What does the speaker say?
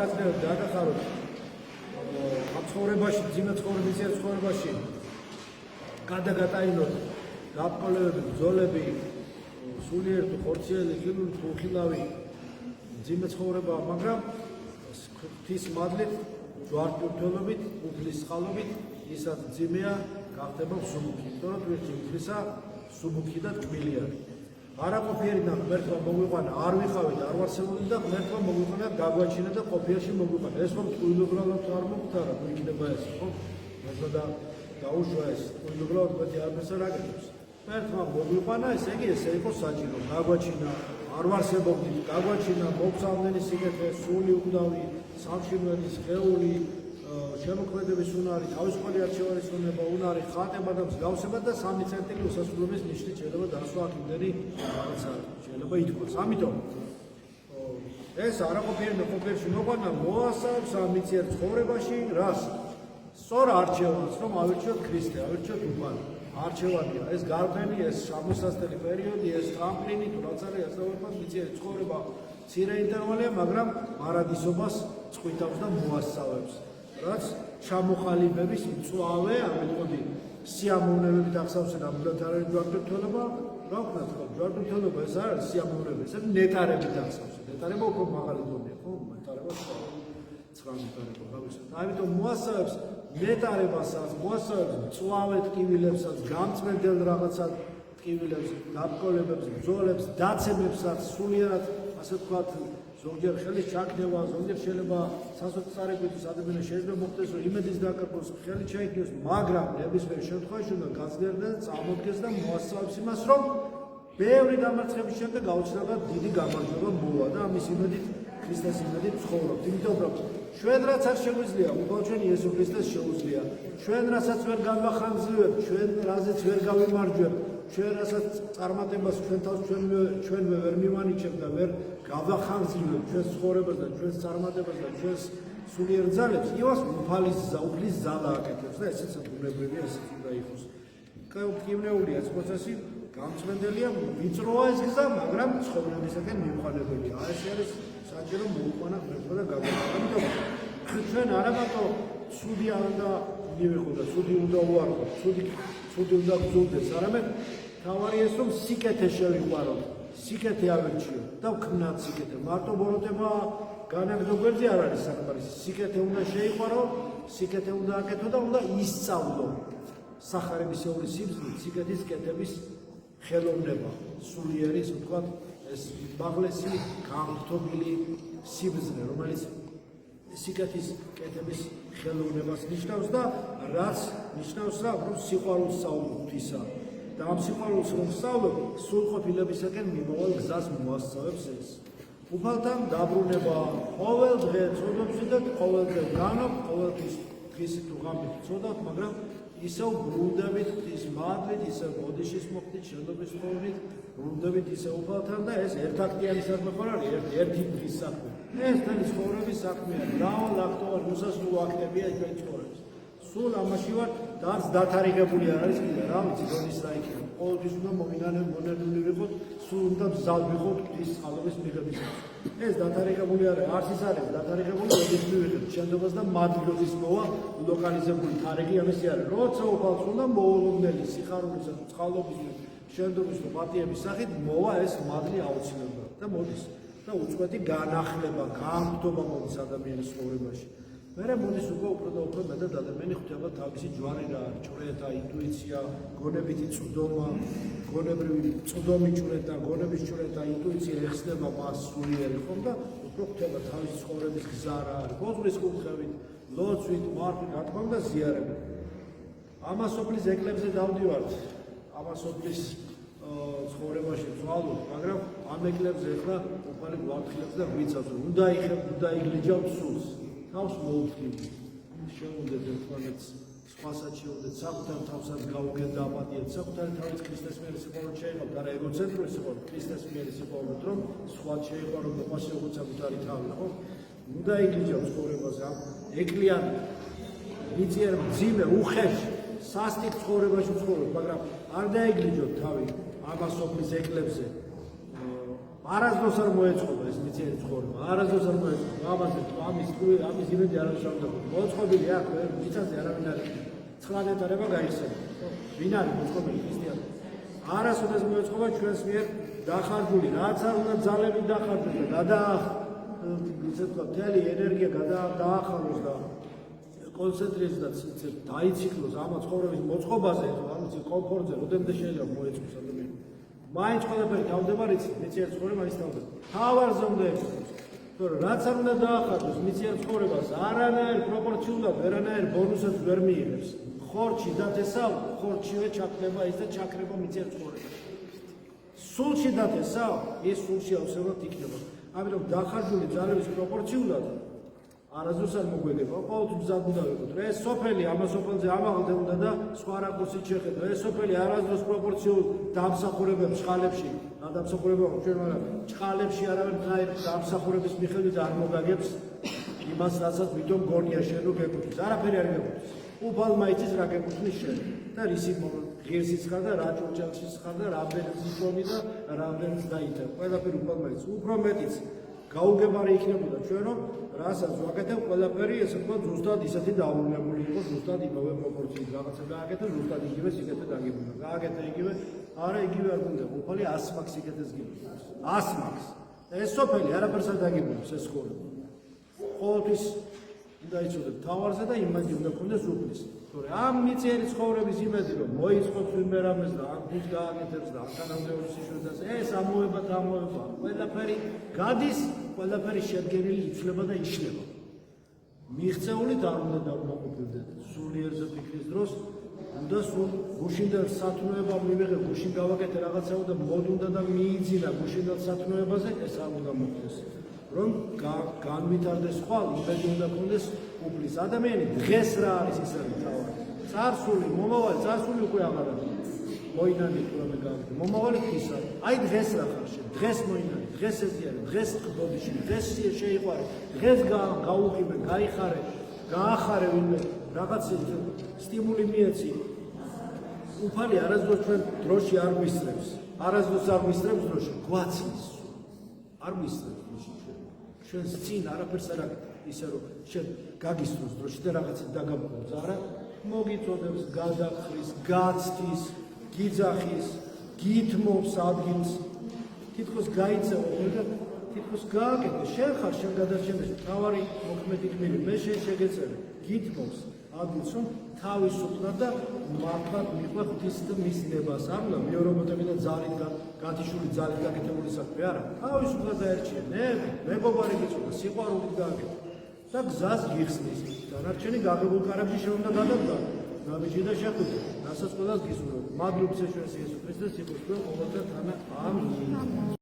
რაღაცნაირად დაახაროთ ამ ცხოვრებაში, ძიმე ცხოვრებაში გადაგატაინოთ დაბრძოლებები, ბრძოლები, სულიერ თუ ხორციელი, ხილული თუ უხილავი ძიმე ცხოვრება, მაგრამ ღვთის მადლით, ჯვარდურთელობით, უფლის წყალობით, ისაც ძიმეა გახდება მსუბუქი. იმიტომ რომ ვერცი უფლისა მსუბუქი და თბილი არის. არაყოფიერი და ღმერთმა მოგვიყვანა, არ ვიხავით, არ ვარსებოდი და ღმერთმა მოგვიყვანა გაგვაჩინა და ყოფიაში მოგვიყვანა. ეს რომ ტყუილუბრალად არ მოგვთარა, თუ იქნება ეს, ხო? და დაუშვა ეს ტყუილუბრალად მეტი არაფერს არ აკეთებს. ღმერთმა მოგვიყვანა, ესე იგი ესე იყო საჭირო, გაგვაჩინა, არ ვარსებობდით, გაგვაჩინა, მოგწამდენი სიკეთე, სული უგდავი, სამშინველი, სხეული, შემოქმედების უნარი, თავისუფალი არჩევანის უნება, უნარი, ხატება და მსგავსება და 3 წერტილი უსასრულობის ნიშნით შეიძლება დასვა აქ იმდენი რაღაცა შეიძლება ითქვას. ამიტომ ეს არაყოფიერი და ყოფიერში მოყვანა მოასწავს ამ მიწიერ ცხოვრებაში რას? სწორ არჩევანს, რომ ავირჩიოთ ქრისტე, ავირჩიოთ უფალი. არჩევანია, ეს გარდენი, ეს ამოსასწრელი პერიოდი, ეს ტრამპლინი, თუ რაც არის ასწავლებლად მიწიერი ცხოვრება მცირე ინტერვალია, მაგრამ მარადისობას წყვიტავს და მოასწავებს. რაც ჩამოყალიბების მწვავე, ამეთქოდი სიამოვნებებით ახსავსენ ამბულად არ არის ჯვარდურთელობა, რა ვქნათ ხო, ჯვარდურთელობა ეს არ არის სიამოვნებები, ეს ნეტარებით ახსავსენ. ნეტარება უფრო მაღალი დონეა, ხო? ნეტარება სხვა 9 ნეტარება, გავიხსენეთ. ამიტომ მოასწავებს ნეტარებასაც, მოასწავებს მწვავე ტკივილებსაც, გამწმენდელ რაღაცა ტკივილებს, დაბრძოლებებს, ბრძოლებს, დაცემებსაც, სულიერად, ასე ვთქვათ, ზოგჯერ ხელის ჩაქნევა, ზოგჯერ შეიძლება სასოწარებითი ადამიანი შეიძლება მოხდეს, რომ იმედის დაკარგვას ხელი ჩაიქნიოს, მაგრამ ნებისმიერ შემთხვევაში უნდა გაზრდა და წამოდგეს და მოასწავებს იმას, რომ ბევრი დამარცხების შემდეგ აუცილებლად დიდი გამარჯვება მოვა და ამის იმედით ქრისტეს იმედით ცხოვრობთ. იმიტომ რომ ჩვენ რაც არ შეგვიძლია, უბრალოდ ჩვენ იესო ქრისტეს შეუძლია. ჩვენ რასაც ვერ განვახანგრძლივებთ, ჩვენ რაზეც ვერ გავიმარჯვებთ, ჩვენ რასაც წარმატებას ჩვენ თავს ჩვენვე ვერ მივანიჭებთ და ვერ გავახანგრძლივებთ ჩვენს ცხოვრებას და ჩვენს წარმატებას და ჩვენს სულიერ ძალებს, იმას უფლის ზალა აკეთებს და ესეც ბუნებრივია, ესეც უნდა იყოს. კიბნეულია ეს პროცესი, გამწმენდელია, ვიწროა ეს გზა, მაგრამ ცხოვრებისაკენ მივყანებელია. ეს არის საჭირო მოუყვანა ღმერთმა და გაგვაყვანა. ამიტომ ჩვენ არა მარტო ცუდი არ უნდა მივიღოთ და ცუდი უნდა უარყოთ, ცუდი უნდა გძულდეს, არამედ თავარი ეს რომ სიკეთე შევიყვაროთ, სიკეთე ავირჩიოთ და ვქმნათ სიკეთე. მარტო ბოროტება განაგრძო გვერდზე არ არის საკმარისი. სიკეთე უნდა შეიყვარო, სიკეთე უნდა აკეთო და უნდა ისწავლო. სახარებისეული სიბრძნით სიკეთის კეთების ხელოვნება, სულიერი, ვთქვათ, ეს მაღლესი გამრთობილი სიბრძნე, რომელიც სიკეთის კეთების ხელოვნებას ნიშნავს და რაც ნიშნავს რა, რომ სიყვარულს სწავლობ ღვთისა. და ამ სიყვარულს რომ სწავლობ, სრულყოფილებისაკენ მიმავალ გზას მოასწავებს ეს. უფალთან დაბრუნება ყოველ დღე წოდობსი და ყოველ დღე განობ, ყოველთვის ქრისტის უღამით წოდავთ, მაგრამ ისევ ბრუნდებით ღვთის მადლით, ისევ ბოდიშის მოხდით, შენობის ფორმით, ბრუნდებით ისევ უფალთან და ეს ერთაქტიანი საქმე ხო არის, ერთი დღის საქმე. ეს თელი ცხოვრების საქმეა, მრავალაქტოვანი უსასრულო აქტებია ჩვენი ცხოვრების. სულ ამაში ვარ და არც დათარიღებული არ არის კიდე, რა ვიცი, როდის რა იქნება. ყოველთვის უნდა მონერგული ვიყოთ, სულ უნდა მზად ვიყოთ ღვთის წყალობის მიღებისათვის. ეს დათარიღებული არ არის, არც ის არის დათარიღებული, როდის მივიღებთ შენდობას და მადლობის მოვა ლოკალიზებული თარიღი ამისი არის. როცა უფალს უნდა მოულოდნელი სიხარულისა, წყალობის, შენდობის და პატიების სახით მოვა ეს მადლი აუცილებლად და მოდის. და უწყვეტი განახლება, გამხდობა მოდის ადამიანის ცხოვრებაში. მერე მოდის უფრო და უფრო მეტად ადამიანი ხვდება თავისი ჯვარი რა, ჭვრეტა, ინტუიცია, გონებითი წვდომა, გონებრივი წვდომი ჭვრეტა, გონების ჭვრეტა, ინტუიცია ეხსნება მას სულიერი ხომ და უფრო ხვდება თავისი ცხოვრების გზა რა არის, ბოძვის კუთხევით, ლოცვით, მარხვით, რა თქმა უნდა ზიარებით. ამასოფლის ეკლებზე დავდივართ, ამასოფლის ცხოვრებაში ვწვალოთ, მაგრამ ამ ეკლებზე ახლა უფალი გვართლებს და გვიცავს, რომ უნდა იხებთ, უნდა იგლიჯავთ სულს. თავს მოუხდით, შეუნდეთ ერთმანეთს, სხვასაც შეუნდეთ, საკუთარ თავსაც გაუგეთ და აპატიეთ, საკუთარი თავის ქრისტეს მიერ სიყვარულით შეიყვაროთ, არა ეგოცენტრული სიყვარულით, ქრისტეს მიერ სიყვარულით, რომ სხვა შეიყვაროთ და მას როგორც საკუთარი თავი, ხო? უნდა იგლიჯავთ ცხოვრებაზე, ამ ეკლიან მიწიერ მძიმე, უხეშ, სასტიკ ცხოვრებაში ვცხოვრობთ, მაგრამ არ დაიგლიჯოთ თავი ამასოფლის ეკლებზე. არასდროს არ მოეწყობა ეს მიწიერი ცხოვრება, არასდროს არ მოეწყობა. ამის იმედი არ არის უნდა მოწყობილი აქ მიწაზე არავინ არ არის. 9 ეტარება გაიხსენა. ვინ არის მოწყობილი ქრისტიანი? არასოდეს მოეწყობა ჩვენს მიერ დახარჯული, რაც არ უნდა ძალებით დახარჯოს და მთელი ენერგია დაახალოს და კონცენტრირდეს და დაიციკლოს ამ ცხოვრების მოწყობაზე, ამ კომფორტზე, როდემდე შეიძლება მოეწყოს ადამიანი. მაინც ყველაფერი თავდება რიცით, მიწიერ ცხოვრება ის თავდება. თავარზე უნდა ეწყოს. თორე რაც არ უნდა დაახარჯოს მიწიერ ცხოვრებას, არანაირ პროპორციულად, ვერანაირ ბონუსებს ვერ მიიღებს. ხორჩი დათესავ, ხორჩივე ჩაქრება ის და ჩაქრება მიწიერ ცხოვრებაში. სულში დათესავ, ის სულში ავსებად იქნება. ამიტომ დახარჯული ძალების პროპორციულად არასდროს არ მოგვედება. ყოველთვის მზად უნდა ვიყოთ. ეს სოფელი ამ სოფელზე ამაღლდა უნდა და სხვა რაკურსით შეხედო. ეს სოფელი არასდროს პროპორციულ დამსახურებებს წყალებში, დამსახურებებს ჩვენ მაგრამ წყალებში არავინ ღაერ დამსახურების მიხედვით არ მოგაგებს იმას, რასაც მითომ გონია შენ რო გეკუთვნის. არაფერი არ გეკუთვნის. უფალმა იცის რა გეკუთვნის შენ და რისი ღირსიც ხარ და რა ჭურჭელშიც ხარ და რამდენიც იწონი და რამდენიც დაიტან. ყველაფერი უფალმა იცის. უფრო მეტიც გაუგებარი იქნებოდა ჩვენ რომ რასაც ვაკეთებ ყველაფერი ესე ვთქვა ზუსტად ისეთი დაურულებული იყო ზუსტად იმავე პროპორციით რაღაცა გააკეთე ზუსტად იგივე სიკეთე დაგებულა გააკეთე იგივე არა იგივე არ უნდა უფალი 100 მაქს სიკეთეს გიბლებს 100 მაქს ეს სოფელი არაფერს არ დაგებულებს ეს ცხოვრება ყოველთვის უნდა იცოდეთ თავარზე და იმედი უნდა გქონდეს უფლის თორე ამ მიწიერი ცხოვრების იმედი რომ მოიწყობს ვინმე რამეს და ამ გულს გააკეთებს და ამხანამდე სიშვედას ეს ამოება ყველაფერი გადის ყველაფერი შედგენილი იცვლება და იშლება მიღწეულით არ უნდა დავმოყრდეთ სულიერზე ფიქრის დროს უნდა სულ გუშინდელ სათნოება მივიღე გუშინ გავაკეთე რაღაცაო და მოდუნდა და მიიძინა გუშინდელ სათნოებაზე ეს არ უნდა მოხდეს რომ განვითარდეს ხვალ იმედი უნდა გქონდეს უფლის ადამიანი დღეს რა არის ის არის თავი წარსული მომავალი წარსული უკვე აღარ არის მოინანი თურმე გავიქე მომავალი ის არის აი დღეს რა ხარ შენ დღეს მოინანი დღეს ეზიარე დღეს ხდოდიში დღეს შეიყვარე დღეს გაუღიმე გაიხარე გაახარე ვინმე რაღაც სტიმული მიეცი უფალი არასდროს ჩვენ დროში არ გვისწრებს არასდროს არ გვისწრებს დროში გვაცის არ გვისწრებს ჩვენს წინ არაფერს არ აქვს ისე რომ შენ გაგისწროს დროში და რაღაცა დაგაბრძოლს არა მოგიწოდებს გადახრის გაცდის გიძახის გითმობს ადგილს თითქოს გაიწევო და თითქოს გააკეთე შენ ხარ შენ გადარჩენაში თავარი მოქმედი გმირი მე შენ შეგეწერე გითმობს ადგილს რომ თავისუფლად და მართლად მიყვე ღვთის ნებას არ უნდა მიორობოდები და ძალით გათიშული ძალით გაკეთებული საქმე არა თავისუფლად დაერჩიე მეგობარი გიწოდა სიყვარულით გააკეთე და გზას გიხსნის დანარჩენი გაღებულ კარებში შენ უნდა გადადგა ნაბიჯი და შეხვიდე რასაც ყველას გისურვებ მადლობს ჩვენს იესო ქრისტეს სიყვარული ყოველთა თანა ამინ